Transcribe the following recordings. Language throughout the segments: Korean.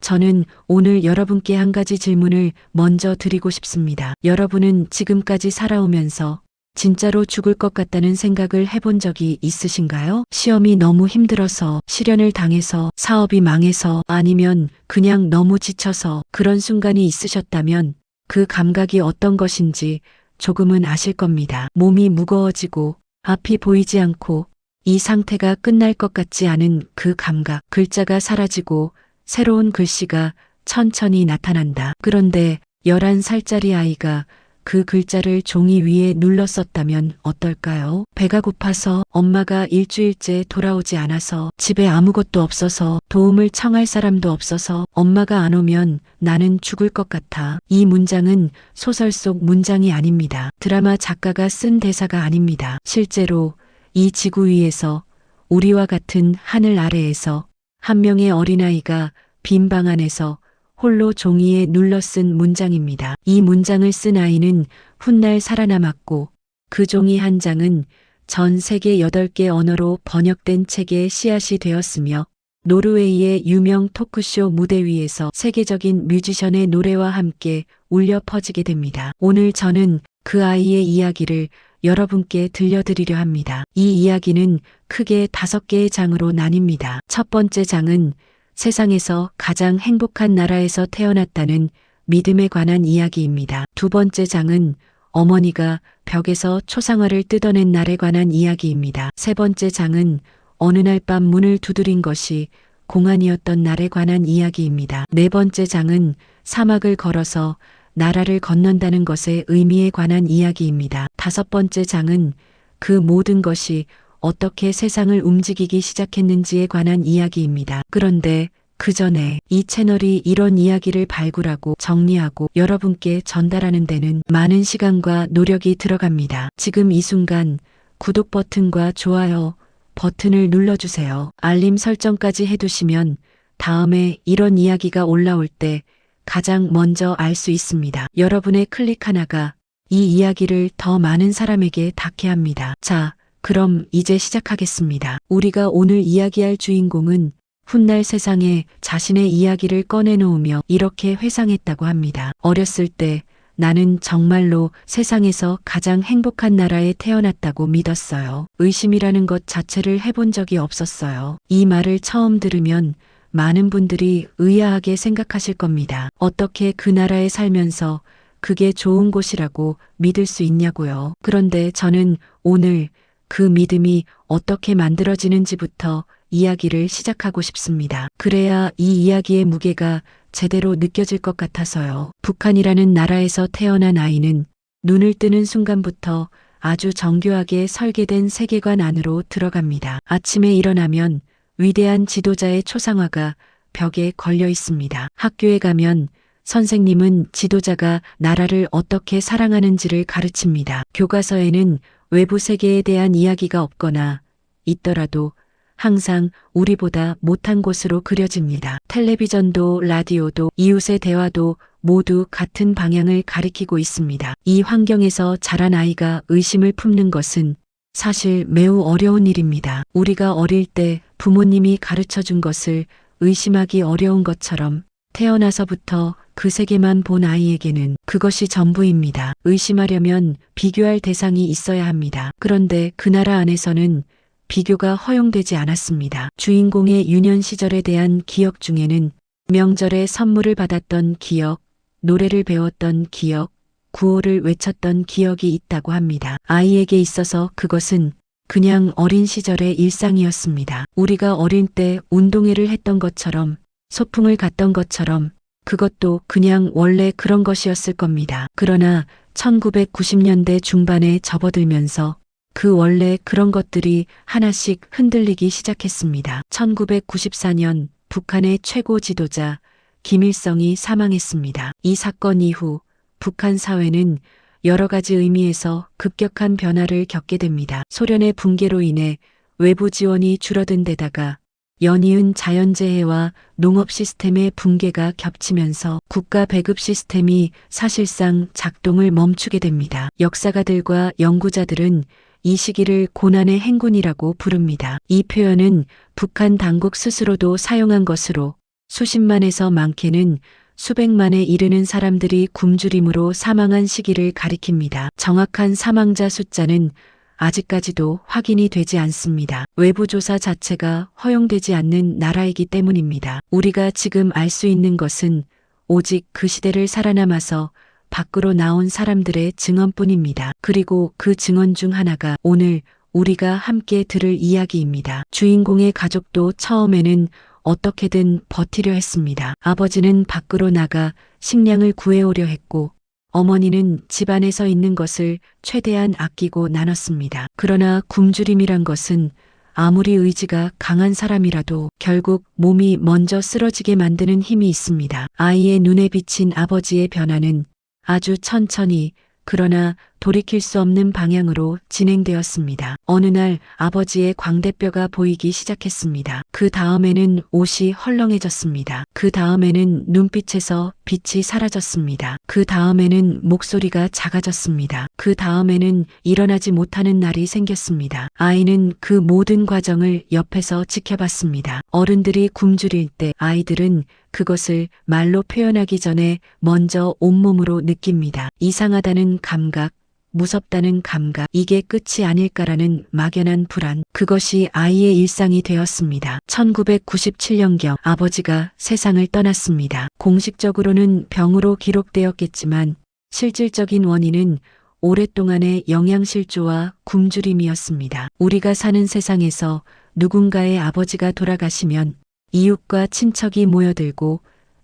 저는 오늘 여러분께 한 가지 질문을 먼저 드리고 싶습니다. 여러분은 지금까지 살아오면서 진짜로 죽을 것 같다는 생각을 해본 적이 있으신가요? 시험이 너무 힘들어서, 시련을 당해서, 사업이 망해서, 아니면 그냥 너무 지쳐서 그런 순간이 있으셨다면 그 감각이 어떤 것인지 조금은 아실 겁니다. 몸이 무거워지고 앞이 보이지 않고 이 상태가 끝날 것 같지 않은 그 감각, 글자가 사라지고 새로운 글씨가 천천히 나타난다. 그런데 11살짜리 아이가 그 글자를 종이 위에 눌렀었다면 어떨까요? 배가 고파서, 엄마가 일주일째 돌아오지 않아서, 집에 아무것도 없어서, 도움을 청할 사람도 없어서, 엄마가 안 오면 나는 죽을 것 같아. 이 문장은 소설 속 문장이 아닙니다. 드라마 작가가 쓴 대사가 아닙니다. 실제로 이 지구 위에서, 우리와 같은 하늘 아래에서 한 명의 어린아이가 빈 방 안에서 홀로 종이에 눌러 쓴 문장입니다. 이 문장을 쓴 아이는 훗날 살아남았고 그 종이 한 장은 전 세계 8개 언어로 번역된 책의 씨앗이 되었으며 노르웨이의 유명 토크쇼 무대 위에서 세계적인 뮤지션의 노래와 함께 울려 퍼지게 됩니다. 오늘 저는 그 아이의 이야기를 여러분께 들려드리려 합니다. 이 이야기는 크게 5개의 장으로 나뉩니다. 첫 번째 장은 세상에서 가장 행복한 나라에서 태어났다는 믿음에 관한 이야기입니다. 두 번째 장은 어머니가 벽에서 초상화를 뜯어낸 날에 관한 이야기입니다. 세 번째 장은 어느 날 밤 문을 두드린 것이 공안이었던 날에 관한 이야기입니다. 네 번째 장은 사막을 걸어서 나라를 건넌다는 것의 의미에 관한 이야기입니다. 다섯 번째 장은 그 모든 것이 어떻게 세상을 움직이기 시작했는지에 관한 이야기입니다. 그런데 그 전에 이 채널이 이런 이야기를 발굴하고 정리하고 여러분께 전달하는 데는 많은 시간과 노력이 들어갑니다. 지금 이 순간 구독 버튼과 좋아요 버튼을 눌러주세요. 알림 설정까지 해두시면 다음에 이런 이야기가 올라올 때 가장 먼저 알 수 있습니다. 여러분의 클릭 하나가 이 이야기를 더 많은 사람에게 닿게 합니다. 자, 그럼 이제 시작하겠습니다. 우리가 오늘 이야기할 주인공은 훗날 세상에 자신의 이야기를 꺼내놓으며 이렇게 회상했다고 합니다. 어렸을 때 나는 정말로 세상에서 가장 행복한 나라에 태어났다고 믿었어요. 의심이라는 것 자체를 해본 적이 없었어요. 이 말을 처음 들으면 많은 분들이 의아하게 생각하실 겁니다. 어떻게 그 나라에 살면서 그게 좋은 곳이라고 믿을 수 있냐고요. 그런데 저는 오늘 그 믿음이 어떻게 만들어지는지부터 이야기를 시작하고 싶습니다. 그래야 이 이야기의 무게가 제대로 느껴질 것 같아서요. 북한이라는 나라에서 태어난 아이는 눈을 뜨는 순간부터 아주 정교하게 설계된 세계관 안으로 들어갑니다. 아침에 일어나면 위대한 지도자의 초상화가 벽에 걸려 있습니다. 학교에 가면 선생님은 지도자가 나라를 어떻게 사랑하는지를 가르칩니다. 교과서에는 외부 세계에 대한 이야기가 없거나 있더라도 항상 우리보다 못한 곳으로 그려집니다. 텔레비전도 라디오도 이웃의 대화도 모두 같은 방향을 가리키고 있습니다. 이 환경에서 자란 아이가 의심을 품는 것은 사실 매우 어려운 일입니다. 우리가 어릴 때 부모님이 가르쳐 준 것을 의심하기 어려운 것처럼 태어나서부터 그 세계만 본 아이에게는 그것이 전부입니다. 의심하려면 비교할 대상이 있어야 합니다. 그런데 그 나라 안에서는 비교가 허용되지 않았습니다. 주인공의 유년 시절에 대한 기억 중에는 명절에 선물을 받았던 기억, 노래를 배웠던 기억, 구호를 외쳤던 기억이 있다고 합니다. 아이에게 있어서 그것은 그냥 어린 시절의 일상이었습니다. 우리가 어린 때 운동회를 했던 것처럼 소풍을 갔던 것처럼 그것도 그냥 원래 그런 것이었을 겁니다. 그러나 1990년대 중반에 접어들면서 그 원래 그런 것들이 하나씩 흔들리기 시작했습니다. 1994년 북한의 최고 지도자 김일성이 사망했습니다. 이 사건 이후 북한 사회는 여러 가지 의미에서 급격한 변화를 겪게 됩니다. 소련의 붕괴로 인해 외부 지원이 줄어든 데다가 연이은 자연재해와 농업 시스템의 붕괴가 겹치면서 국가 배급 시스템이 사실상 작동을 멈추게 됩니다. 역사가들과 연구자들은 이 시기를 고난의 행군이라고 부릅니다. 이 표현은 북한 당국 스스로도 사용한 것으로 수십만에서 많게는 수백만에 이르는 사람들이 굶주림으로 사망한 시기를 가리킵니다. 정확한 사망자 숫자는 아직까지도 확인이 되지 않습니다. 외부 조사 자체가 허용되지 않는 나라이기 때문입니다. 우리가 지금 알 수 있는 것은 오직 그 시대를 살아남아서 밖으로 나온 사람들의 증언뿐입니다. 그리고 그 증언 중 하나가 오늘 우리가 함께 들을 이야기입니다. 주인공의 가족도 처음에는 어떻게든 버티려 했습니다. 아버지는 밖으로 나가 식량을 구해오려 했고 어머니는 집안에서 있는 것을 최대한 아끼고 나눴습니다. 그러나 굶주림이란 것은 아무리 의지가 강한 사람이라도 결국 몸이 먼저 쓰러지게 만드는 힘이 있습니다. 아이의 눈에 비친 아버지의 변화는 아주 천천히 그러나 돌이킬 수 없는 방향으로 진행되었습니다. 어느 날 아버지의 광대뼈가 보이기 시작했습니다. 그 다음에는 옷이 헐렁해졌습니다. 그 다음에는 눈빛에서 빛이 사라졌습니다. 그 다음에는 목소리가 작아졌습니다. 그 다음에는 일어나지 못하는 날이 생겼습니다. 아이는 그 모든 과정을 옆에서 지켜봤습니다. 어른들이 굶주릴 때 아이들은 그것을 말로 표현하기 전에 먼저 온몸으로 느낍니다. 이상하다는 감각, 무섭다는 감각, 이게 끝이 아닐까라는 막연한 불안, 그것이 아이의 일상이 되었습니다. 1997년경 아버지가 세상을 떠났습니다. 공식적으로는 병으로 기록되었겠지만 실질적인 원인은 오랫동안의 영양실조와 굶주림이었습니다. 우리가 사는 세상에서 누군가의 아버지가 돌아가시면 이웃과 친척이 모여들고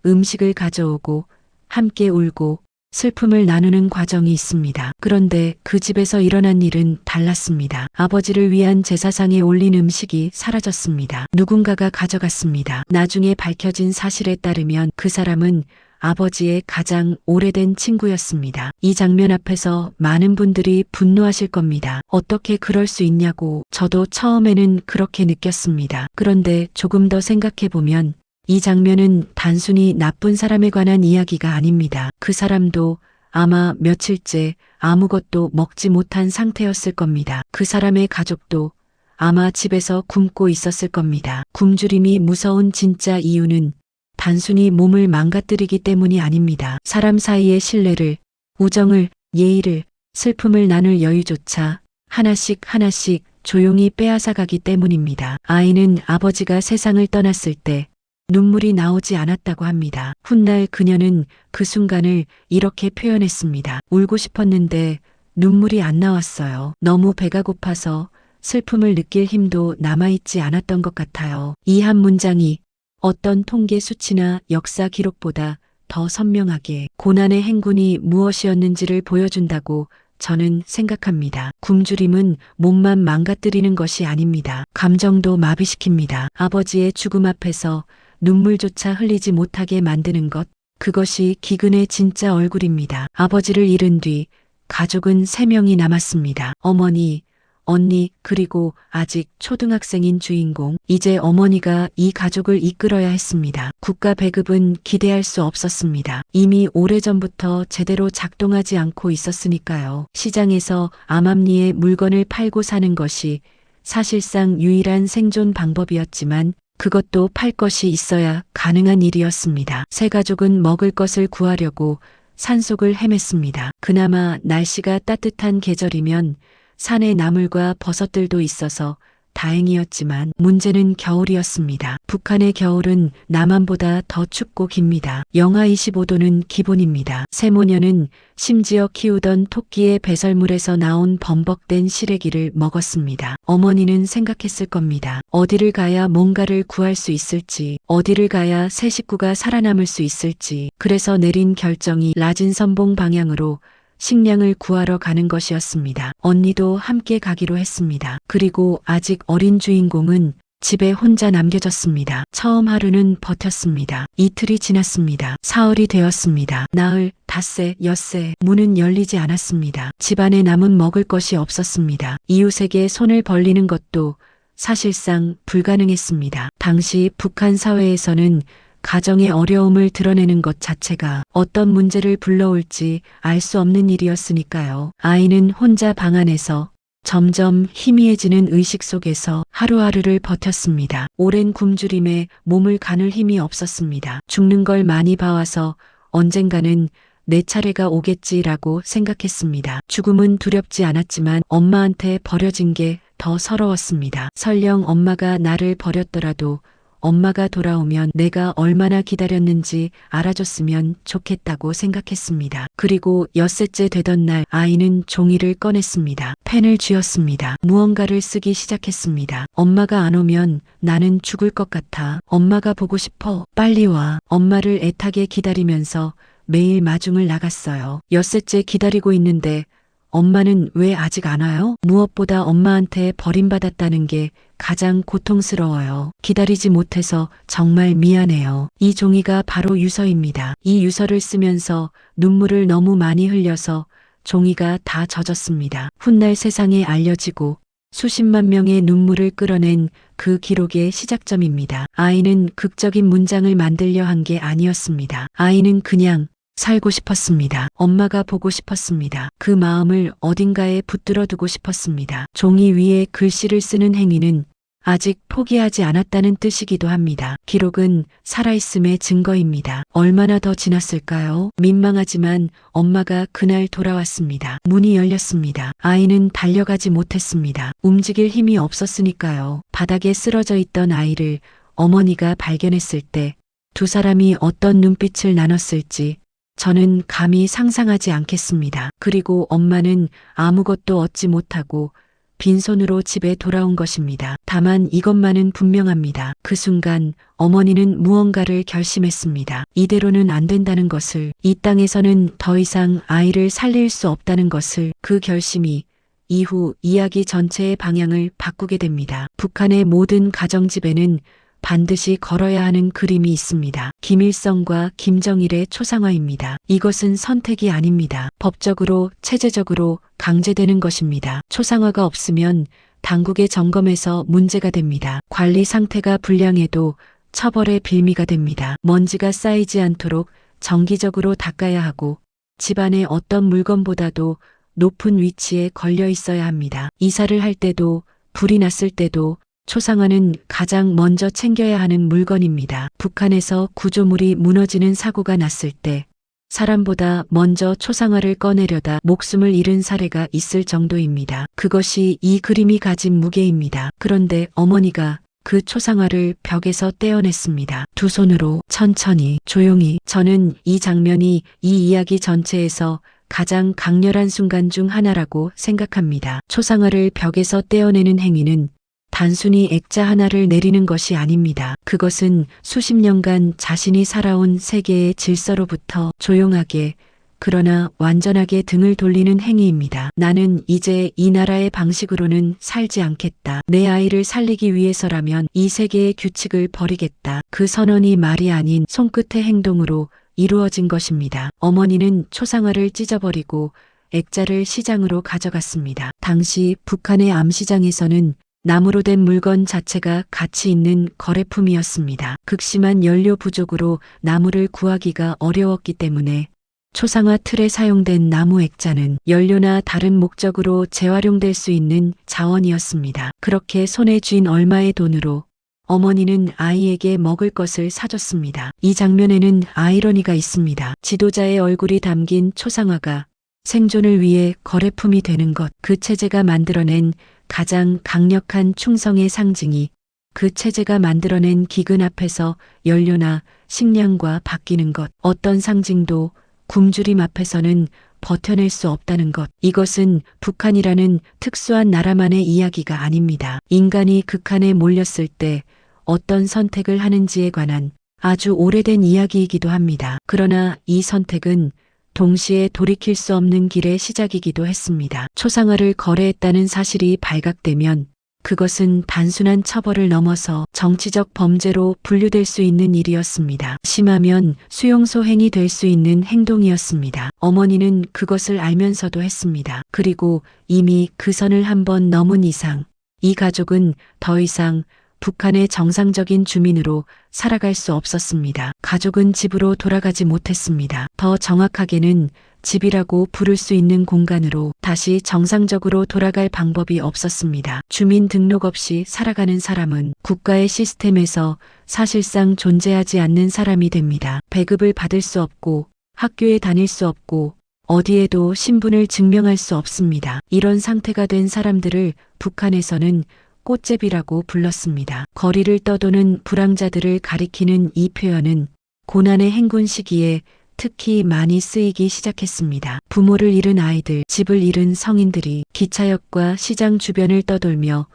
음식을 가져오고 함께 울고 슬픔을 나누는 과정이 있습니다. 그런데 그 집에서 일어난 일은 달랐습니다. 아버지를 위한 제사상에 올린 음식이 사라졌습니다. 누군가가 가져갔습니다. 나중에 밝혀진 사실에 따르면 그 사람은 아버지의 가장 오래된 친구였습니다. 이 장면 앞에서 많은 분들이 분노하실 겁니다. 어떻게 그럴 수 있냐고. 저도 처음에는 그렇게 느꼈습니다. 그런데 조금 더 생각해보면 이 장면은 단순히 나쁜 사람에 관한 이야기가 아닙니다. 그 사람도 아마 며칠째 아무것도 먹지 못한 상태였을 겁니다. 그 사람의 가족도 아마 집에서 굶고 있었을 겁니다. 굶주림이 무서운 진짜 이유는 단순히 몸을 망가뜨리기 때문이 아닙니다. 사람 사이의 신뢰를, 우정을, 예의를, 슬픔을 나눌 여유조차 하나씩 하나씩 조용히 빼앗아가기 때문입니다. 아이는 아버지가 세상을 떠났을 때 눈물이 나오지 않았다고 합니다. 훗날 그녀는 그 순간을 이렇게 표현했습니다. 울고 싶었는데 눈물이 안 나왔어요. 너무 배가 고파서 슬픔을 느낄 힘도 남아있지 않았던 것 같아요. 이 한 문장이 어떤 통계 수치나 역사 기록보다 더 선명하게 고난의 행군이 무엇이었는지를 보여준다고 저는 생각합니다. 굶주림은 몸만 망가뜨리는 것이 아닙니다. 감정도 마비시킵니다. 아버지의 죽음 앞에서 눈물조차 흘리지 못하게 만드는 것, 그것이 기근의 진짜 얼굴입니다. 아버지를 잃은 뒤 가족은 3명이 남았습니다. 어머니, 언니, 그리고 아직 초등학생인 주인공. 이제 어머니가 이 가족을 이끌어야 했습니다. 국가 배급은 기대할 수 없었습니다. 이미 오래전부터 제대로 작동하지 않고 있었으니까요. 시장에서 암암리에 물건을 팔고 사는 것이 사실상 유일한 생존 방법이었지만 그것도 팔 것이 있어야 가능한 일이었습니다. 세 가족은 먹을 것을 구하려고 산속을 헤맸습니다. 그나마 날씨가 따뜻한 계절이면 산에 나물과 버섯들도 있어서 다행이었지만 문제는 겨울이었습니다. 북한의 겨울은 남한보다 더 춥고 깁니다. 영하 25도는 기본입니다. 세모녀는 심지어 키우던 토끼의 배설물에서 나온 범벅된 시래기를 먹었습니다. 어머니는 생각했을 겁니다. 어디를 가야 뭔가를 구할 수 있을지, 어디를 가야 새 식구가 살아남을 수 있을지. 그래서 내린 결정이 라진 선봉 방향으로 식량을 구하러 가는 것이었습니다. 언니도 함께 가기로 했습니다. 그리고 아직 어린 주인공은 집에 혼자 남겨졌습니다. 처음 하루는 버텼습니다. 이틀이 지났습니다. 사흘이 되었습니다. 나흘, 닷새, 엿새, 문은 열리지 않았습니다. 집안에 남은 먹을 것이 없었습니다. 이웃에게 손을 벌리는 것도 사실상 불가능했습니다. 당시 북한 사회에서는 가정의 어려움을 드러내는 것 자체가 어떤 문제를 불러올지 알 수 없는 일이었으니까요. 아이는 혼자 방 안에서 점점 희미해지는 의식 속에서 하루하루를 버텼습니다. 오랜 굶주림에 몸을 가눌 힘이 없었습니다. 죽는 걸 많이 봐와서 언젠가는 내 차례가 오겠지라고 생각했습니다. 죽음은 두렵지 않았지만 엄마한테 버려진 게 더 서러웠습니다. 설령 엄마가 나를 버렸더라도 엄마가 돌아오면 내가 얼마나 기다렸는지 알아줬으면 좋겠다고 생각했습니다. 그리고 엿새째 되던 날 아이는 종이를 꺼냈습니다. 펜을 쥐었습니다. 무언가를 쓰기 시작했습니다. 엄마가 안 오면 나는 죽을 것 같아. 엄마가 보고 싶어. 빨리 와. 엄마를 애타게 기다리면서 매일 마중을 나갔어요. 엿새째 기다리고 있는데 엄마는 왜 아직 안 와요? 무엇보다 엄마한테 버림받았다는 게 가장 고통스러워요. 기다리지 못해서 정말 미안해요. 이 종이가 바로 유서입니다. 이 유서를 쓰면서 눈물을 너무 많이 흘려서 종이가 다 젖었습니다. 훗날 세상에 알려지고 수십만 명의 눈물을 끌어낸 그 기록의 시작점입니다. 아이는 극적인 문장을 만들려 한 게 아니었습니다. 아이는 그냥 살고 싶었습니다. 엄마가 보고 싶었습니다. 그 마음을 어딘가에 붙들어 두고 싶었습니다. 종이 위에 글씨를 쓰는 행위는 아직 포기하지 않았다는 뜻이기도 합니다. 기록은 살아있음의 증거입니다. 얼마나 더 지났을까요? 민망하지만 엄마가 그날 돌아왔습니다. 문이 열렸습니다. 아이는 달려가지 못했습니다. 움직일 힘이 없었으니까요. 바닥에 쓰러져 있던 아이를 어머니가 발견했을 때 두 사람이 어떤 눈빛을 나눴을지 저는 감히 상상하지 않겠습니다. 그리고 엄마는 아무것도 얻지 못하고 빈손으로 집에 돌아온 것입니다. 다만 이것만은 분명합니다. 그 순간 어머니는 무언가를 결심했습니다. 이대로는 안 된다는 것을, 이 땅에서는 더 이상 아이를 살릴 수 없다는 것을. 그 결심이 이후 이야기 전체의 방향을 바꾸게 됩니다. 북한의 모든 가정집에는 반드시 걸어야 하는 그림이 있습니다. 김일성과 김정일의 초상화입니다. 이것은 선택이 아닙니다. 법적으로, 체제적으로 강제되는 것입니다. 초상화가 없으면 당국의 점검에서 문제가 됩니다. 관리 상태가 불량해도 처벌의 빌미가 됩니다. 먼지가 쌓이지 않도록 정기적으로 닦아야 하고 집안의 어떤 물건보다도 높은 위치에 걸려 있어야 합니다. 이사를 할 때도 불이 났을 때도 초상화는 가장 먼저 챙겨야 하는 물건입니다. 북한에서 구조물이 무너지는 사고가 났을 때 사람보다 먼저 초상화를 꺼내려다 목숨을 잃은 사례가 있을 정도입니다. 그것이 이 그림이 가진 무게입니다. 그런데 어머니가 그 초상화를 벽에서 떼어냈습니다. 두 손으로 천천히, 조용히. 저는 이 장면이 이 이야기 전체에서 가장 강렬한 순간 중 하나라고 생각합니다. 초상화를 벽에서 떼어내는 행위는 단순히 액자 하나를 내리는 것이 아닙니다. 그것은 수십 년간 자신이 살아온 세계의 질서로부터 조용하게 그러나 완전하게 등을 돌리는 행위입니다. 나는 이제 이 나라의 방식으로는 살지 않겠다. 내 아이를 살리기 위해서라면 이 세계의 규칙을 버리겠다. 그 선언이 말이 아닌 손끝의 행동으로 이루어진 것입니다. 어머니는 초상화를 찢어버리고 액자를 시장으로 가져갔습니다. 당시 북한의 암시장에서는 나무로 된 물건 자체가 가치 있는 거래품이었습니다. 극심한 연료 부족으로 나무를 구하기가 어려웠기 때문에 초상화 틀에 사용된 나무 액자는 연료나 다른 목적으로 재활용될 수 있는 자원이었습니다. 그렇게 손에 쥔 얼마의 돈으로 어머니는 아이에게 먹을 것을 사줬습니다. 이 장면에는 아이러니가 있습니다. 지도자의 얼굴이 담긴 초상화가 생존을 위해 거래품이 되는 것, 그 체제가 만들어낸 가장 강력한 충성의 상징이 그 체제가 만들어낸 기근 앞에서 연료나 식량과 바뀌는 것, 어떤 상징도 굶주림 앞에서는 버텨낼 수 없다는 것. 이것은 북한이라는 특수한 나라만의 이야기가 아닙니다. 인간이 극한에 몰렸을 때 어떤 선택을 하는지에 관한 아주 오래된 이야기이기도 합니다. 그러나 이 선택은 동시에 돌이킬 수 없는 길의 시작이기도 했습니다. 초상화를 거래했다는 사실이 발각되면 그것은 단순한 처벌을 넘어서 정치적 범죄로 분류될 수 있는 일이었습니다. 심하면 수용소행이 될 수 있는 행동이었습니다. 어머니는 그것을 알면서도 했습니다. 그리고 이미 그 선을 한번 넘은 이상 이 가족은 더 이상 북한의 정상적인 주민으로 살아갈 수 없었습니다. 가족은 집으로 돌아가지 못했습니다. 더 정확하게는 집이라고 부를 수 있는 공간으로 다시 정상적으로 돌아갈 방법이 없었습니다. 주민 등록 없이 살아가는 사람은 국가의 시스템에서 사실상 존재하지 않는 사람이 됩니다. 배급을 받을 수 없고 학교에 다닐 수 없고 어디에도 신분을 증명할 수 없습니다. 이런 상태가 된 사람들을 북한에서는 꽃제비라고 불렀습니다. 거리를 떠도는 불황자들을 가리키는 이 표현은 고난의 행군 시기에 특히 많이 쓰이기 시작했습니다. 부모를 잃은 아이들, 집을 잃은 성인들이 기차역과 시장 주변을 떠돌며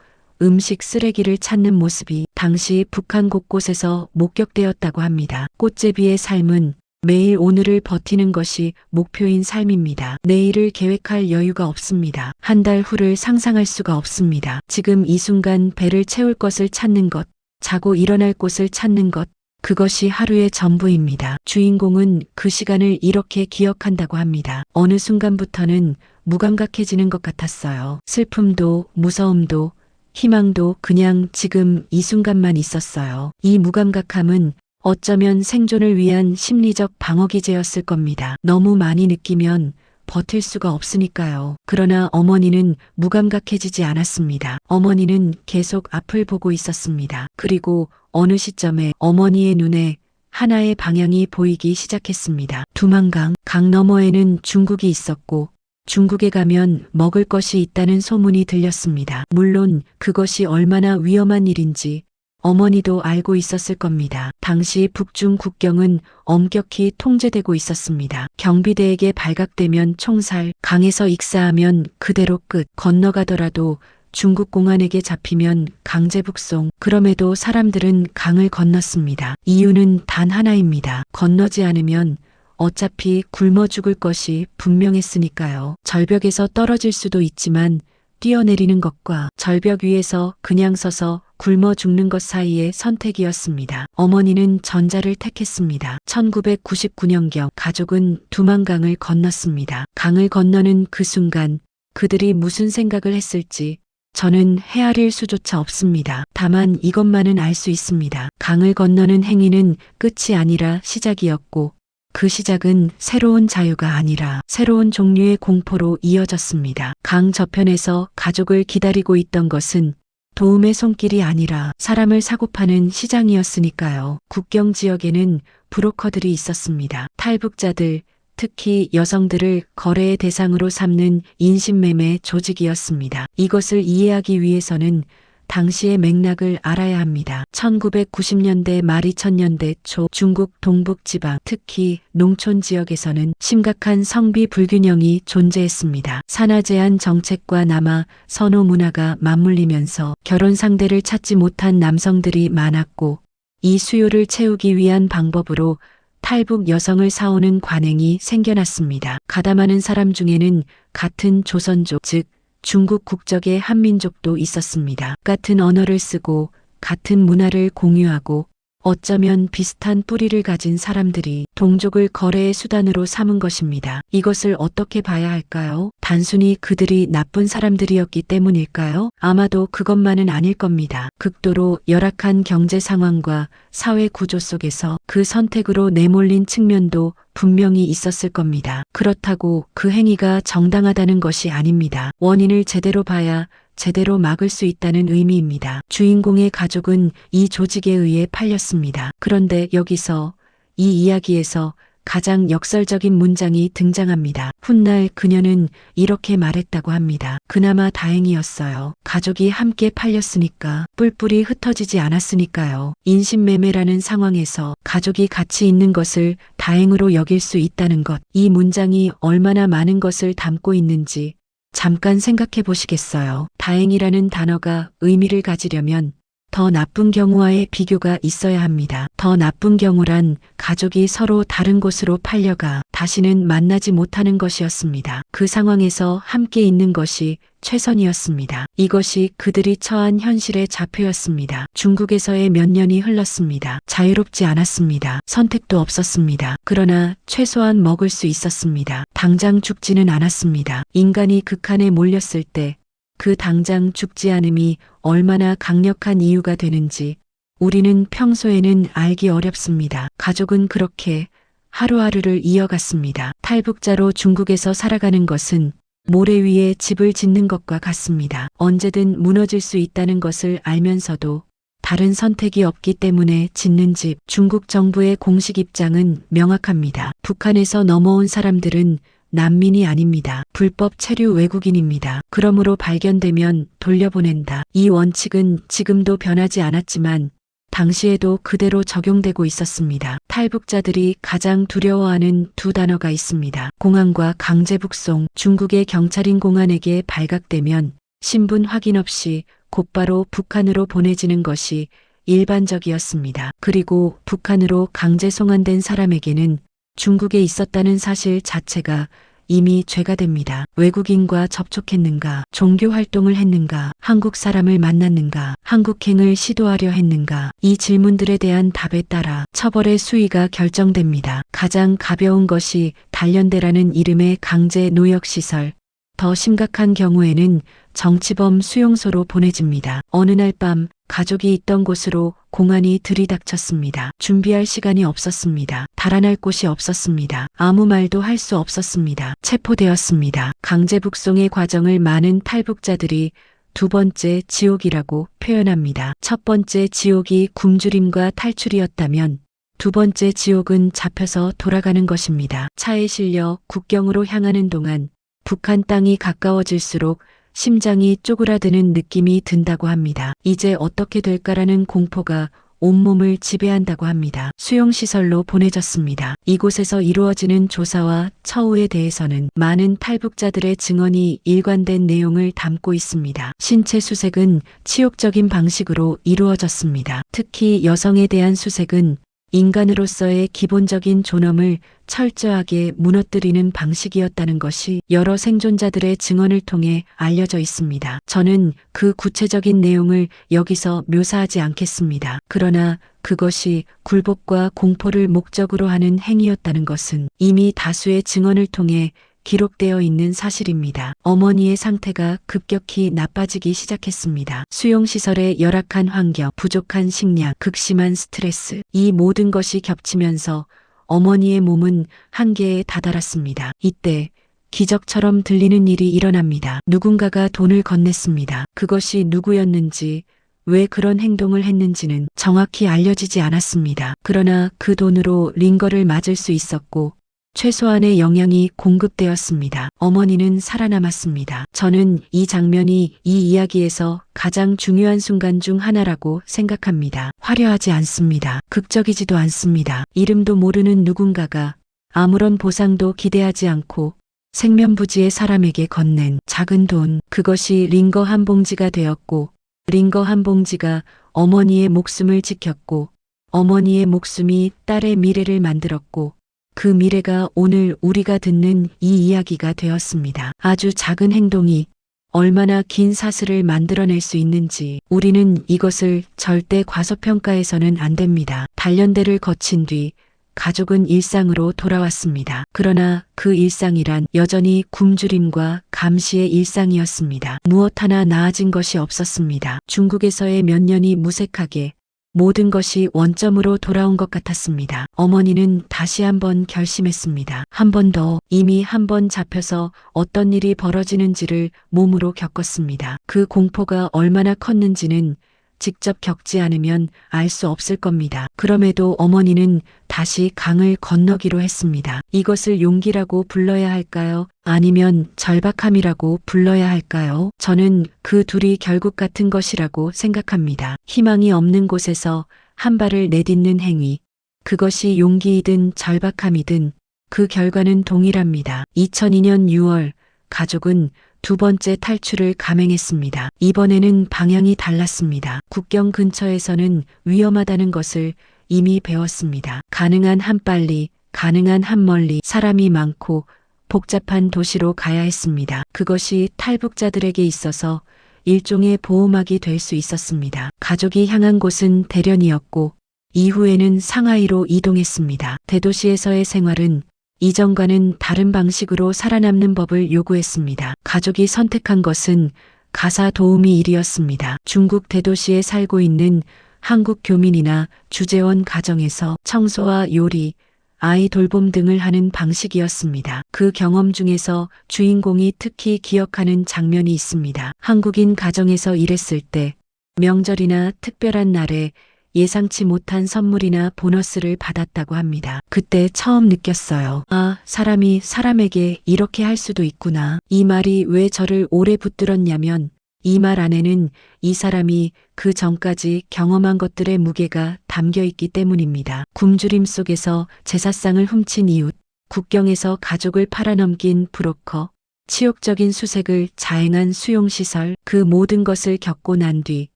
음식 쓰레기를 찾는 모습이 당시 북한 곳곳에서 목격되었다고 합니다. 꽃제비의 삶은 매일 오늘을 버티는 것이 목표인 삶입니다. 내일을 계획할 여유가 없습니다. 한 달 후를 상상할 수가 없습니다. 지금 이 순간 배를 채울 것을 찾는 것, 자고 일어날 곳을 찾는 것, 그것이 하루의 전부입니다. 주인공은 그 시간을 이렇게 기억한다고 합니다. 어느 순간부터는 무감각해지는 것 같았어요. 슬픔도 무서움도 희망도 그냥 지금 이 순간만 있었어요. 이 무감각함은 어쩌면 생존을 위한 심리적 방어기제였을 겁니다. 너무 많이 느끼면 버틸 수가 없으니까요. 그러나 어머니는 무감각해지지 않았습니다. 어머니는 계속 앞을 보고 있었습니다. 그리고 어느 시점에 어머니의 눈에 하나의 방향이 보이기 시작했습니다. 두만강, 강 너머에는 중국이 있었고 중국에 가면 먹을 것이 있다는 소문이 들렸습니다. 물론 그것이 얼마나 위험한 일인지 어머니도 알고 있었을 겁니다. 당시 북중 국경은 엄격히 통제되고 있었습니다. 경비대에게 발각되면 총살, 강에서 익사하면 그대로 끝, 건너가더라도 중국 공안에게 잡히면 강제 북송. 그럼에도 사람들은 강을 건넜습니다. 이유는 단 하나입니다. 건너지 않으면 어차피 굶어 죽을 것이 분명했으니까요. 절벽에서 떨어질 수도 있지만 뛰어내리는 것과 절벽 위에서 그냥 서서 굶어 죽는 것 사이의 선택이었습니다. 어머니는 전자를 택했습니다. 1999년경 가족은 두만강을 건넜습니다. 강을 건너는 그 순간 그들이 무슨 생각을 했을지 저는 헤아릴 수조차 없습니다. 다만 이것만은 알 수 있습니다. 강을 건너는 행위는 끝이 아니라 시작이었고 그 시작은 새로운 자유가 아니라 새로운 종류의 공포로 이어졌습니다. 강 저편에서 가족을 기다리고 있던 것은 도움의 손길이 아니라 사람을 사고 파는 시장이었으니까요. 국경 지역에는 브로커들이 있었습니다. 탈북자들, 특히 여성들을 거래의 대상으로 삼는 인신매매 조직이었습니다. 이것을 이해하기 위해서는 당시의 맥락을 알아야 합니다. 1990년대 말 2000년대 초 중국 동북지방, 특히 농촌 지역에서는 심각한 성비 불균형이 존재했습니다. 산하 제한 정책과 남아 선호 문화가 맞물리면서 결혼 상대를 찾지 못한 남성들이 많았고 이 수요를 채우기 위한 방법으로 탈북 여성을 사오는 관행이 생겨났습니다. 가담하는 사람 중에는 같은 조선족, 즉 중국 국적의 한민족도 있었습니다. 같은 언어를 쓰고 같은 문화를 공유하고 어쩌면 비슷한 뿌리를 가진 사람들이 동족을 거래의 수단으로 삼은 것입니다. 이것을 어떻게 봐야 할까요? 단순히 그들이 나쁜 사람들이었기 때문일까요? 아마도 그것만은 아닐 겁니다. 극도로 열악한 경제 상황과 사회 구조 속에서 그 선택으로 내몰린 측면도 분명히 있었을 겁니다. 그렇다고 그 행위가 정당하다는 것이 아닙니다. 원인을 제대로 봐야 제대로 막을 수 있다는 의미입니다. 주인공의 가족은 이 조직에 의해 팔렸습니다. 그런데 여기서 이 이야기에서 가장 역설적인 문장이 등장합니다. 훗날 그녀는 이렇게 말했다고 합니다. 그나마 다행이었어요. 가족이 함께 팔렸으니까, 뿔뿔이 흩어지지 않았으니까요. 인신매매라는 상황에서 가족이 같이 있는 것을 다행으로 여길 수 있다는 것. 이 문장이 얼마나 많은 것을 담고 있는지 잠깐 생각해 보시겠어요? 다행이라는 단어가 의미를 가지려면 더 나쁜 경우와의 비교가 있어야 합니다. 더 나쁜 경우란 가족이 서로 다른 곳으로 팔려가 다시는 만나지 못하는 것이었습니다. 그 상황에서 함께 있는 것이 최선이었습니다. 이것이 그들이 처한 현실의 좌표였습니다. 중국에서의 몇 년이 흘렀습니다. 자유롭지 않았습니다. 선택도 없었습니다. 그러나 최소한 먹을 수 있었습니다. 당장 죽지는 않았습니다. 인간이 극한에 몰렸을 때 그 당장 죽지 않음이 얼마나 강력한 이유가 되는지 우리는 평소에는 알기 어렵습니다. 가족은 그렇게 하루하루를 이어갔습니다. 탈북자로 중국에서 살아가는 것은 모래 위에 집을 짓는 것과 같습니다. 언제든 무너질 수 있다는 것을 알면서도 다른 선택이 없기 때문에 짓는 집. 중국 정부의 공식 입장은 명확합니다. 북한에서 넘어온 사람들은 난민이 아닙니다. 불법 체류 외국인입니다. 그러므로 발견되면 돌려보낸다. 이 원칙은 지금도 변하지 않았지만 당시에도 그대로 적용되고 있었습니다. 탈북자들이 가장 두려워하는 두 단어가 있습니다. 공안과 강제 북송. 중국의 경찰인 공안에게 발각되면 신분 확인 없이 곧바로 북한으로 보내지는 것이 일반적이었습니다. 그리고 북한으로 강제 송환된 사람에게는 중국에 있었다는 사실 자체가 이미 죄가 됩니다. 외국인과 접촉했는가, 종교 활동을 했는가, 한국 사람을 만났는가, 한국행을 시도하려 했는가, 이 질문들에 대한 답에 따라 처벌의 수위가 결정됩니다. 가장 가벼운 것이 단련대라는 이름의 강제 노역시설, 더 심각한 경우에는 정치범 수용소로 보내집니다. 어느 날 밤 가족이 있던 곳으로 공안이 들이닥쳤습니다. 준비할 시간이 없었습니다. 달아날 곳이 없었습니다. 아무 말도 할 수 없었습니다. 체포되었습니다. 강제 북송의 과정을 많은 탈북자들이 두 번째 지옥이라고 표현합니다. 첫 번째 지옥이 굶주림과 탈출이었다면 두 번째 지옥은 잡혀서 돌아가는 것입니다. 차에 실려 국경으로 향하는 동안 북한 땅이 가까워질수록 심장이 쪼그라드는 느낌이 든다고 합니다. 이제 어떻게 될까라는 공포가 온몸을 지배한다고 합니다. 수용시설로 보내졌습니다. 이곳에서 이루어지는 조사와 처우에 대해서는 많은 탈북자들의 증언이 일관된 내용을 담고 있습니다. 신체 수색은 치욕적인 방식으로 이루어졌습니다. 특히 여성에 대한 수색은 인간으로서의 기본적인 존엄을 철저하게 무너뜨리는 방식이었다는 것이 여러 생존자들의 증언을 통해 알려져 있습니다. 저는 그 구체적인 내용을 여기서 묘사하지 않겠습니다. 그러나 그것이 굴복과 공포를 목적으로 하는 행위였다는 것은 이미 다수의 증언을 통해 기록되어 있는 사실입니다. 어머니의 상태가 급격히 나빠지기 시작했습니다. 수용시설의 열악한 환경, 부족한 식량, 극심한 스트레스, 이 모든 것이 겹치면서 어머니의 몸은 한계에 다다랐습니다. 이때 기적처럼 들리는 일이 일어납니다. 누군가가 돈을 건넸습니다. 그것이 누구였는지, 왜 그런 행동을 했는지는 정확히 알려지지 않았습니다. 그러나 그 돈으로 링거를 맞을 수 있었고 최소한의 영양이 공급되었습니다. 어머니는 살아남았습니다. 저는 이 장면이 이 이야기에서 가장 중요한 순간 중 하나라고 생각합니다. 화려하지 않습니다. 극적이지도 않습니다. 이름도 모르는 누군가가 아무런 보상도 기대하지 않고 생면부지의 사람에게 건넨 작은 돈, 그것이 링거 한 봉지가 되었고 링거 한 봉지가 어머니의 목숨을 지켰고 어머니의 목숨이 딸의 미래를 만들었고 그 미래가 오늘 우리가 듣는 이 이야기가 되었습니다. 아주 작은 행동이 얼마나 긴 사슬을 만들어낼 수 있는지 우리는 이것을 절대 과소평가해서는 안 됩니다. 단련대를 거친 뒤 가족은 일상으로 돌아왔습니다. 그러나 그 일상이란 여전히 굶주림과 감시의 일상이었습니다. 무엇 하나 나아진 것이 없었습니다. 중국에서의 몇 년이 무색하게 모든 것이 원점으로 돌아온 것 같았습니다. 어머니는 다시 한번 결심했습니다. 한 번 더. 이미 한 번 잡혀서 어떤 일이 벌어지는지를 몸으로 겪었습니다. 그 공포가 얼마나 컸는지는 직접 겪지 않으면 알 수 없을 겁니다. 그럼에도 어머니는 다시 강을 건너기로 했습니다. 이것을 용기라고 불러야 할까요? 아니면 절박함이라고 불러야 할까요? 저는 그 둘이 결국 같은 것이라고 생각합니다. 희망이 없는 곳에서 한 발을 내딛는 행위. 그것이 용기이든 절박함이든 그 결과는 동일합니다. 2002년 6월 가족은 두 번째 탈출을 감행했습니다. 이번에는 방향이 달랐습니다. 국경 근처에서는 위험하다는 것을 이미 배웠습니다. 가능한 한 빨리, 가능한 한 멀리 사람이 많고 복잡한 도시로 가야 했습니다. 그것이 탈북자들에게 있어서 일종의 보호막이 될 수 있었습니다. 가족이 향한 곳은 대련이었고 이후에는 상하이로 이동했습니다. 대도시에서의 생활은 이전과는 다른 방식으로 살아남는 법을 요구했습니다. 가족이 선택한 것은 가사 도우미 일이었습니다. 중국 대도시에 살고 있는 한국 교민이나 주재원 가정에서 청소와 요리, 아이 돌봄 등을 하는 방식이었습니다. 그 경험 중에서 주인공이 특히 기억하는 장면이 있습니다. 한국인 가정에서 일했을 때 명절이나 특별한 날에 예상치 못한 선물이나 보너스를 받았다고 합니다. 그때 처음 느꼈어요. 아, 사람이 사람에게 이렇게 할 수도 있구나. 이 말이 왜 저를 오래 붙들었냐면 이 말 안에는 이 사람이 그 전까지 경험한 것들의 무게가 담겨 있기 때문입니다. 굶주림 속에서 제사상을 훔친 이웃, 국경에서 가족을 팔아넘긴 브로커, 치욕적인 수색을 자행한 수용시설, 그 모든 것을 겪고 난 뒤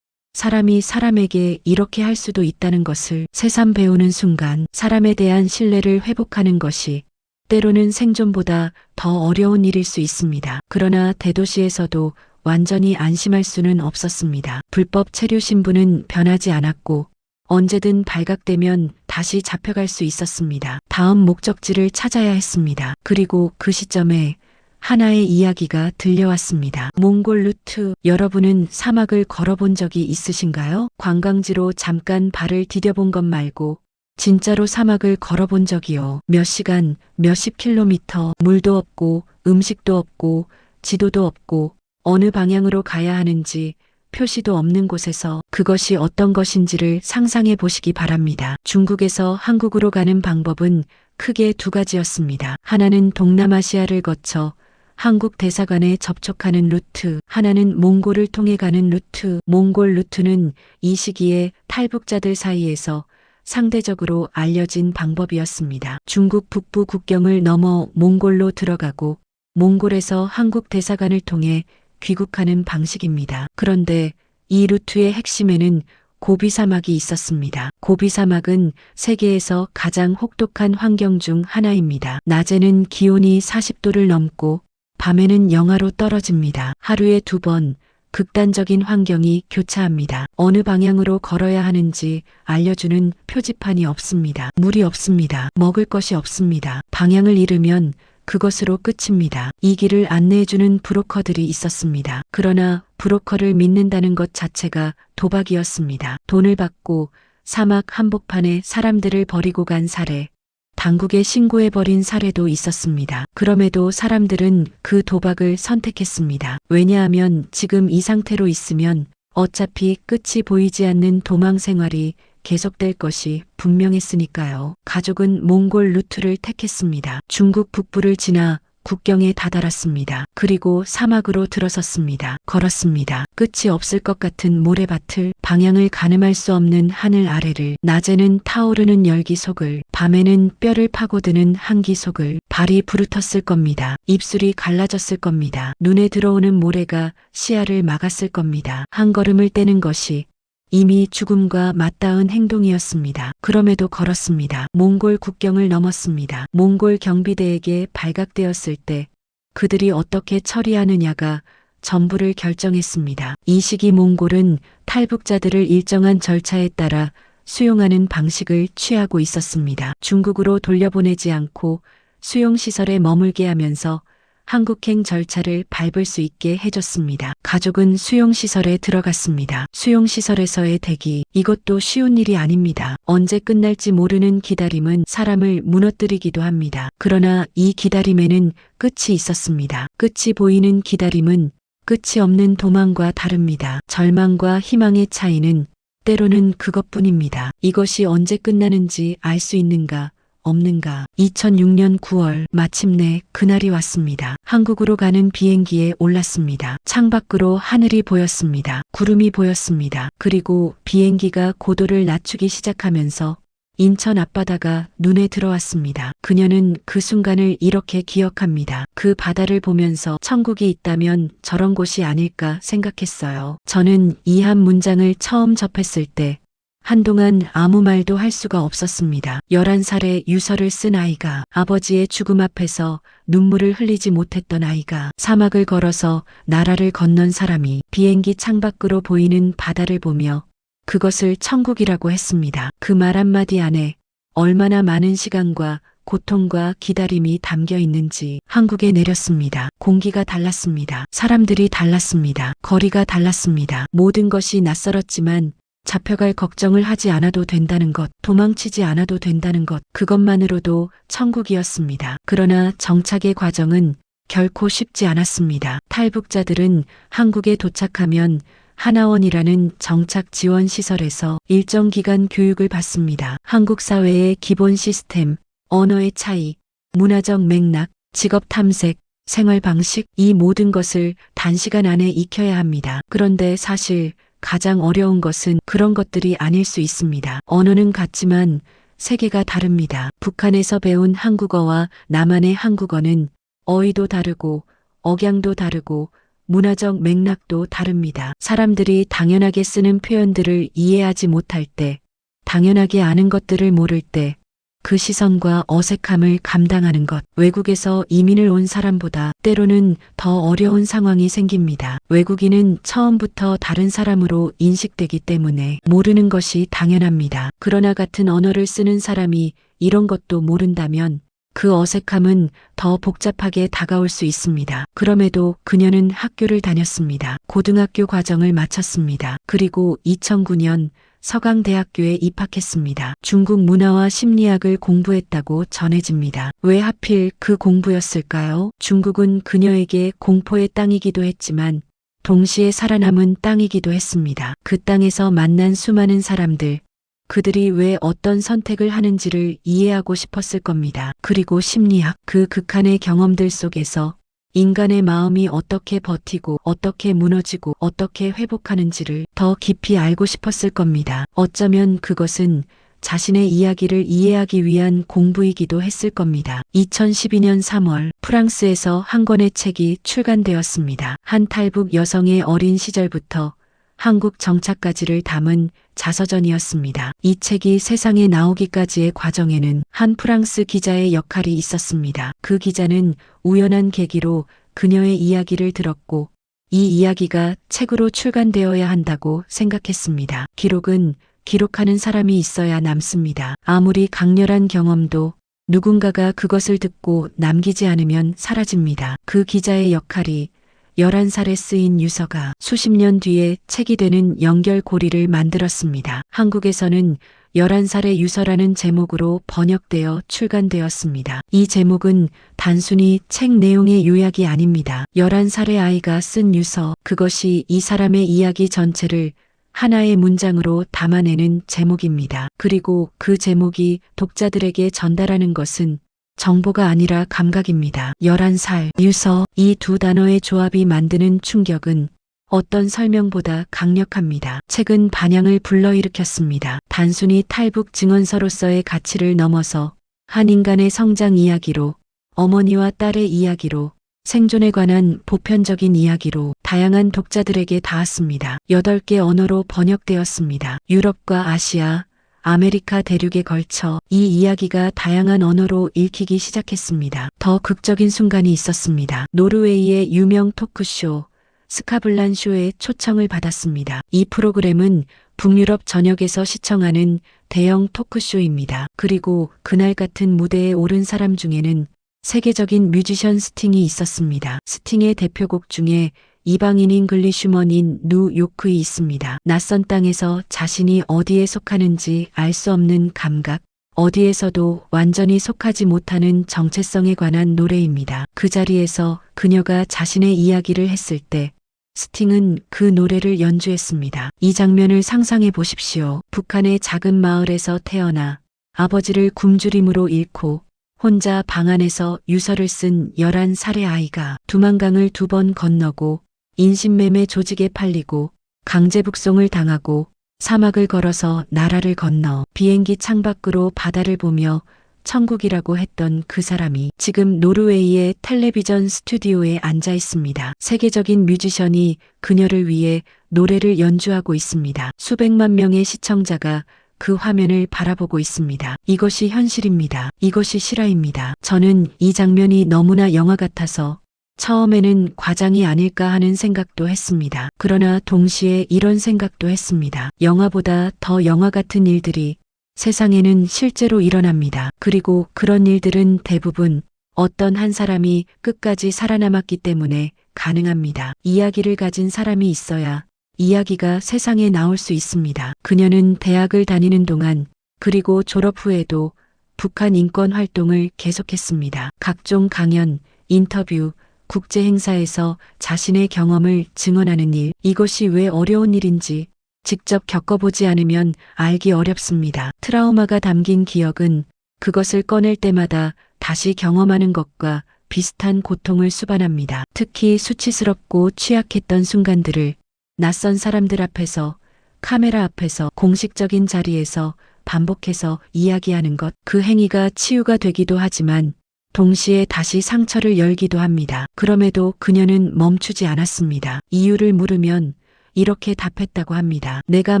사람이 사람에게 이렇게 할 수도 있다는 것을 새삼 배우는 순간 사람에 대한 신뢰를 회복하는 것이 때로는 생존보다 더 어려운 일일 수 있습니다. 그러나 대도시에서도 완전히 안심할 수는 없었습니다. 불법 체류 신분은 변하지 않았고 언제든 발각되면 다시 잡혀갈 수 있었습니다. 다음 목적지를 찾아야 했습니다. 그리고 그 시점에 하나의 이야기가 들려왔습니다. 몽골 루트. 여러분은 사막을 걸어본 적이 있으신가요? 관광지로 잠깐 발을 디뎌본 것 말고 진짜로 사막을 걸어본 적이요. 몇 시간, 몇십 킬로미터, 물도 없고 음식도 없고 지도도 없고 어느 방향으로 가야 하는지 표시도 없는 곳에서 그것이 어떤 것인지를 상상해 보시기 바랍니다. 중국에서 한국으로 가는 방법은 크게 두 가지였습니다. 하나는 동남아시아를 거쳐 한국 대사관에 접촉하는 루트, 하나는 몽골을 통해 가는 루트. 몽골 루트는 이 시기에 탈북자들 사이에서 상대적으로 알려진 방법이었습니다. 중국 북부 국경을 넘어 몽골로 들어가고 몽골에서 한국 대사관을 통해 귀국하는 방식입니다. 그런데 이 루트의 핵심에는 고비 사막이 있었습니다. 고비 사막은 세계에서 가장 혹독한 환경 중 하나입니다. 낮에는 기온이 40도를 넘고 밤에는 영하로 떨어집니다. 하루에 2번 극단적인 환경이 교차합니다. 어느 방향으로 걸어야 하는지 알려주는 표지판이 없습니다. 물이 없습니다. 먹을 것이 없습니다. 방향을 잃으면 그것으로 끝입니다. 이 길을 안내해주는 브로커들이 있었습니다. 그러나 브로커를 믿는다는 것 자체가 도박이었습니다. 돈을 받고 사막 한복판에 사람들을 버리고 간 사례, 당국에 신고해버린 사례도 있었습니다. 그럼에도 사람들은 그 도박을 선택했습니다. 왜냐하면 지금 이 상태로 있으면 어차피 끝이 보이지 않는 도망 생활이 계속될 것이 분명했으니까요. 가족은 몽골 루트를 택했습니다. 중국 북부를 지나 국경에 다다랐습니다. 그리고 사막으로 들어섰습니다. 걸었습니다. 끝이 없을 것 같은 모래밭을, 방향을 가늠할 수 없는 하늘 아래를, 낮에는 타오르는 열기 속을, 밤에는 뼈를 파고드는 한기 속을. 발이 부르텄을 겁니다. 입술이 갈라졌을 겁니다. 눈에 들어오는 모래가 시야를 막았을 겁니다. 한 걸음을 떼는 것이 이미 죽음과 맞닿은 행동이었습니다. 그럼에도 걸었습니다. 몽골 국경을 넘었습니다. 몽골 경비대에게 발각되었을 때 그들이 어떻게 처리하느냐가 전부를 결정했습니다. 이 시기 몽골은 탈북자들을 일정한 절차에 따라 수용하는 방식을 취하고 있었습니다. 중국으로 돌려보내지 않고 수용시설에 머물게 하면서 한국행 절차를 밟을 수 있게 해줬습니다. 가족은 수용시설에 들어갔습니다. 수용시설에서의 대기, 이것도 쉬운 일이 아닙니다. 언제 끝날지 모르는 기다림은 사람을 무너뜨리기도 합니다. 그러나 이 기다림에는 끝이 있었습니다. 끝이 보이는 기다림은 끝이 없는 도망과 다릅니다. 절망과 희망의 차이는 때로는 그것뿐입니다. 이것이 언제 끝나는지 알 수 있는가? 없는가. 2006년 9월 마침내 그날이 왔습니다. 한국으로 가는 비행기에 올랐습니다. 창밖으로 하늘이 보였습니다. 구름이 보였습니다. 그리고 비행기가 고도를 낮추기 시작하면서 인천 앞바다가 눈에 들어왔습니다. 그녀는 그 순간을 이렇게 기억합니다. 그 바다를 보면서 천국이 있다면 저런 곳이 아닐까 생각했어요. 저는 이 한 문장을 처음 접했을 때 한동안 아무 말도 할 수가 없었습니다. 11살에 유서를 쓴 아이가, 아버지의 죽음 앞에서 눈물을 흘리지 못했던 아이가, 사막을 걸어서 나라를 건넌 사람이 비행기 창밖으로 보이는 바다를 보며 그것을 천국이라고 했습니다. 그 말 한마디 안에 얼마나 많은 시간과 고통과 기다림이 담겨 있는지 한국에 내렸습니다. 공기가 달랐습니다. 사람들이 달랐습니다. 거리가 달랐습니다. 모든 것이 낯설었지만 잡혀갈 걱정을 하지 않아도 된다는 것, 도망치지 않아도 된다는 것, 그것만으로도 천국이었습니다. 그러나 정착의 과정은 결코 쉽지 않았습니다. 탈북자들은 한국에 도착하면 하나원이라는 정착 지원 시설에서 일정 기간 교육을 받습니다. 한국 사회의 기본 시스템, 언어의 차이, 문화적 맥락, 직업 탐색, 생활 방식, 이 모든 것을 단시간 안에 익혀야 합니다. 그런데 사실 가장 어려운 것은 그런 것들이 아닐 수 있습니다. 언어는 같지만 세계가 다릅니다. 북한에서 배운 한국어와 남한의 한국어는 어휘도 다르고 억양도 다르고 문화적 맥락도 다릅니다. 사람들이 당연하게 쓰는 표현들을 이해하지 못할 때, 당연하게 아는 것들을 모를 때, 그 시선과 어색함을 감당하는 것, 외국에서 이민을 온 사람보다 때로는 더 어려운 상황이 생깁니다. 외국인은 처음부터 다른 사람으로 인식되기 때문에 모르는 것이 당연합니다. 그러나 같은 언어를 쓰는 사람이 이런 것도 모른다면 그 어색함은 더 복잡하게 다가올 수 있습니다. 그럼에도 그녀는 학교를 다녔습니다. 고등학교 과정을 마쳤습니다. 그리고 2009년 서강대학교에 입학했습니다. 중국 문화와 심리학을 공부했다고 전해집니다. 왜 하필 그 공부였을까요? 중국은 그녀에게 공포의 땅이기도 했지만 동시에 살아남은 땅이기도 했습니다. 그 땅에서 만난 수많은 사람들, 그들이 왜 어떤 선택을 하는지를 이해하고 싶었을 겁니다. 그리고 심리학, 그 극한의 경험들 속에서 인간의 마음이 어떻게 버티고 어떻게 무너지고 어떻게 회복하는지를 더 깊이 알고 싶었을 겁니다. 어쩌면 그것은 자신의 이야기를 이해하기 위한 공부이기도 했을 겁니다. 2012년 3월 프랑스에서 한 권의 책이 출간되었습니다. 한 탈북 여성의 어린 시절부터 한국 정착까지를 담은 자서전이었습니다. 이 책이 세상에 나오기까지의 과정에는 한 프랑스 기자의 역할이 있었습니다. 그 기자는 우연한 계기로 그녀의 이야기를 들었고 이 이야기가 책으로 출간되어야 한다고 생각했습니다. 기록은 기록하는 사람이 있어야 남습니다. 아무리 강렬한 경험도 누군가가 그것을 듣고 남기지 않으면 사라집니다. 그 기자의 역할이 11살에 쓰인 유서가 수십 년 뒤에 책이 되는 연결고리를 만들었습니다. 한국에서는 11살의 유서라는 제목으로 번역되어 출간되었습니다. 이 제목은 단순히 책 내용의 요약이 아닙니다. 11살의 아이가 쓴 유서, 그것이 이 사람의 이야기 전체를 하나의 문장으로 담아내는 제목입니다. 그리고 그 제목이 독자들에게 전달하는 것은 정보가 아니라 감각입니다. 11살, 유서, 이 두 단어의 조합이 만드는 충격은 어떤 설명보다 강력합니다. 책은 반향을 불러일으켰습니다. 단순히 탈북 증언서로서의 가치를 넘어서 한 인간의 성장 이야기로, 어머니와 딸의 이야기로, 생존에 관한 보편적인 이야기로 다양한 독자들에게 닿았습니다. 8개 언어로 번역되었습니다. 유럽과 아시아, 아메리카 대륙에 걸쳐 이 이야기가 다양한 언어로 읽히기 시작했습니다. 더 극적인 순간이 있었습니다. 노르웨이의 유명 토크쇼 스카블란 쇼에 초청을 받았습니다. 이 프로그램은 북유럽 전역에서 시청하는 대형 토크쇼입니다. 그리고 그날 같은 무대에 오른 사람 중에는 세계적인 뮤지션 스팅이 있었습니다. 스팅의 대표곡 중에 이방인 잉글리쉬먼인 뉴요크이 있습니다. 낯선 땅에서 자신이 어디에 속하는지 알 수 없는 감각, 어디에서도 완전히 속하지 못하는 정체성에 관한 노래입니다. 그 자리에서 그녀가 자신의 이야기를 했을 때 스팅은 그 노래를 연주했습니다. 이 장면을 상상해 보십시오. 북한의 작은 마을에서 태어나 아버지를 굶주림으로 잃고 혼자 방 안에서 유서를 쓴 11살의 아이가 두만강을 2번 건너고 인신매매 조직에 팔리고 강제북송을 당하고 사막을 걸어서 나라를 건너 비행기 창밖으로 바다를 보며 천국이라고 했던 그 사람이 지금 노르웨이의 텔레비전 스튜디오에 앉아 있습니다. 세계적인 뮤지션이 그녀를 위해 노래를 연주하고 있습니다. 수백만 명의 시청자가 그 화면을 바라보고 있습니다. 이것이 현실입니다. 이것이 실화입니다. 저는 이 장면이 너무나 영화 같아서 처음에는 과장이 아닐까 하는 생각도 했습니다. 그러나 동시에 이런 생각도 했습니다. 영화보다 더 영화 같은 일들이 세상에는 실제로 일어납니다. 그리고 그런 일들은 대부분 어떤 한 사람이 끝까지 살아남았기 때문에 가능합니다. 이야기를 가진 사람이 있어야 이야기가 세상에 나올 수 있습니다. 그녀는 대학을 다니는 동안 그리고 졸업 후에도 북한 인권 활동을 계속했습니다. 각종 강연, 인터뷰, 국제 행사에서 자신의 경험을 증언하는 일, 이것이 왜 어려운 일인지 직접 겪어보지 않으면 알기 어렵습니다. 트라우마가 담긴 기억은 그것을 꺼낼 때마다 다시 경험하는 것과 비슷한 고통을 수반합니다. 특히 수치스럽고 취약했던 순간들을 낯선 사람들 앞에서, 카메라 앞에서, 공식적인 자리에서 반복해서 이야기하는 것, 그 행위가 치유가 되기도 하지만 동시에 다시 상처를 열기도 합니다. 그럼에도 그녀는 멈추지 않았습니다. 이유를 물으면 이렇게 답했다고 합니다. 내가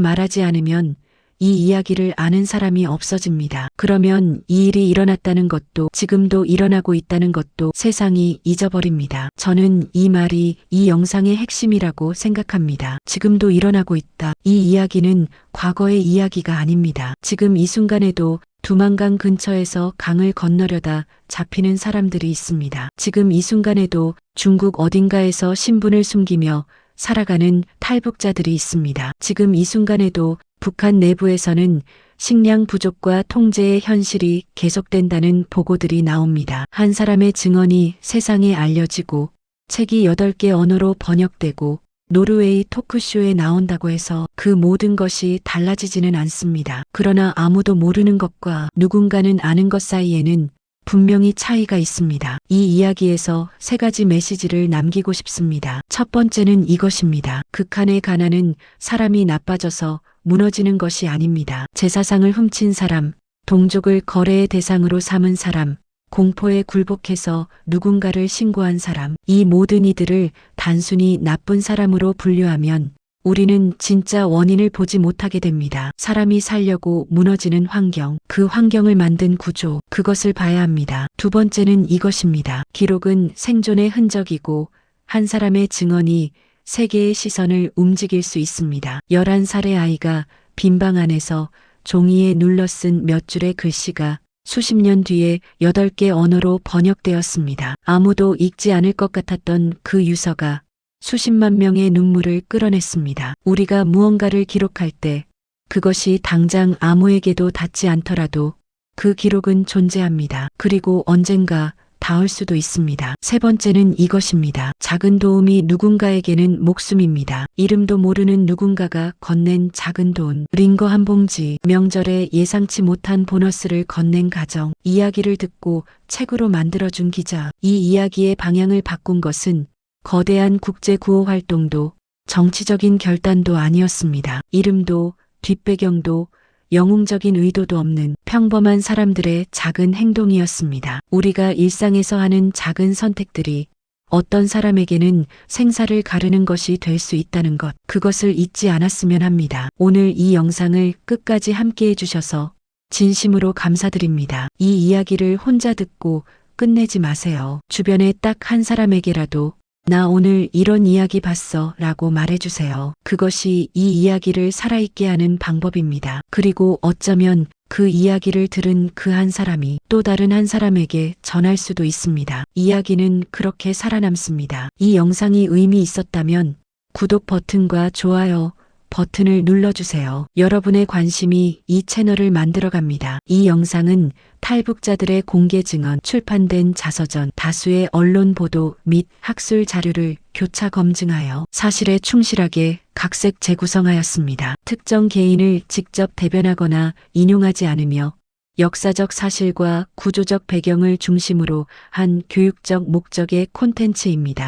말하지 않으면 이 이야기를 아는 사람이 없어집니다. 그러면 이 일이 일어났다는 것도 지금도 일어나고 있다는 것도 세상이 잊어버립니다. 저는 이 말이 이 영상의 핵심이라고 생각합니다. 지금도 일어나고 있다. 이 이야기는 과거의 이야기가 아닙니다. 지금 이 순간에도 두만강 근처에서 강을 건너려다 잡히는 사람들이 있습니다. 지금 이 순간에도 중국 어딘가에서 신분을 숨기며 살아가는 탈북자들이 있습니다. 지금 이 순간에도 북한 내부에서는 식량 부족과 통제의 현실이 계속된다는 보고들이 나옵니다. 한 사람의 증언이 세상에 알려지고 책이 8개 언어로 번역되고 노르웨이 토크쇼에 나온다고 해서 그 모든 것이 달라지지는 않습니다. 그러나 아무도 모르는 것과 누군가는 아는 것 사이에는 분명히 차이가 있습니다. 이 이야기에서 3가지 메시지를 남기고 싶습니다. 첫 번째는 이것입니다. 극한의 가난은 사람이 나빠져서 무너지는 것이 아닙니다. 제사상을 훔친 사람, 동족을 거래의 대상으로 삼은 사람, 공포에 굴복해서 누군가를 신고한 사람, 이 모든 이들을 단순히 나쁜 사람으로 분류하면 우리는 진짜 원인을 보지 못하게 됩니다. 사람이 살려고 무너지는 환경, 그 환경을 만든 구조, 그것을 봐야 합니다. 두 번째는 이것입니다. 기록은 생존의 흔적이고 한 사람의 증언이 세계의 시선을 움직일 수 있습니다. 11살의 아이가 빈방 안에서 종이에 눌러 쓴 몇 줄의 글씨가 수십 년 뒤에 8개 언어로 번역되었습니다. 아무도 읽지 않을 것 같았던 그 유서가 수십만 명의 눈물을 끌어냈습니다. 우리가 무언가를 기록할 때 그것이 당장 아무에게도 닿지 않더라도 그 기록은 존재합니다. 그리고 언젠가 닿을 수도 있습니다. 세 번째는 이것입니다. 작은 도움이 누군가에게는 목숨입니다. 이름도 모르는 누군가가 건넨 작은 돈, 링거 한 봉지, 명절에 예상치 못한 보너스를 건넨 가정, 이야기를 듣고 책으로 만들어준 기자. 이 이야기의 방향을 바꾼 것은 거대한 국제 구호 활동도 정치적인 결단도 아니었습니다. 이름도 뒷배경도 영웅적인 의도도 없는 평범한 사람들의 작은 행동이었습니다. 우리가 일상에서 하는 작은 선택들이 어떤 사람에게는 생사를 가르는 것이 될 수 있다는 것, 그것을 잊지 않았으면 합니다. 오늘 이 영상을 끝까지 함께 해주셔서 진심으로 감사드립니다. 이 이야기를 혼자 듣고 끝내지 마세요. 주변에 딱 한 사람에게라도 나 오늘 이런 이야기 봤어 라고 말해주세요. 그것이 이 이야기를 살아있게 하는 방법입니다. 그리고 어쩌면 그 이야기를 들은 그 한 사람이 또 다른 한 사람에게 전할 수도 있습니다. 이야기는 그렇게 살아남습니다. 이 영상이 의미 있었다면 구독 버튼과 좋아요 버튼을 눌러주세요. 여러분의 관심이 이 채널을 만들어갑니다. 이 영상은 탈북자들의 공개 증언, 출판된 자서전, 다수의 언론 보도 및 학술 자료를 교차 검증하여 사실에 충실하게 각색 재구성하였습니다. 특정 개인을 직접 대변하거나 인용하지 않으며 역사적 사실과 구조적 배경을 중심으로 한 교육적 목적의 콘텐츠입니다.